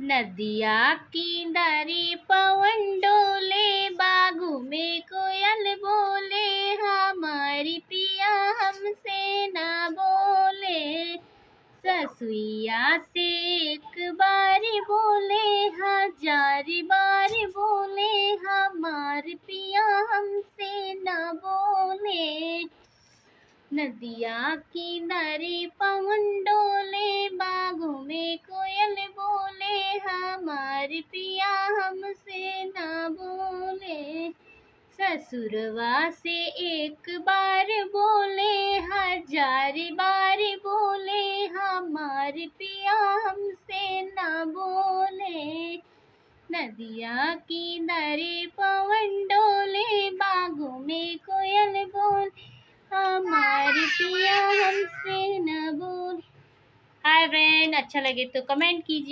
नदिया किनारे पवन डोले, बागों में कोयल बोले, हमारी पिया हमसे ना बोले। ससुइया से एक बार बोले, हजार बार बोले, हमारे पिया हमसे ना बोले। नदिया किनारे पवन डोले, बागों में कोयल बोले, हमारे पिया हमसे ना बोले। ससुरवा से एक बार बोले, हजार बार बोले, हमारे पिया हमसे ना बोले। नदिया किनारे पवन डोले, बागों में कोयल बोले, हमारी पिया हमसे न बोले। हाय फ्रेंड, अच्छा लगे तो कमेंट कीजिए।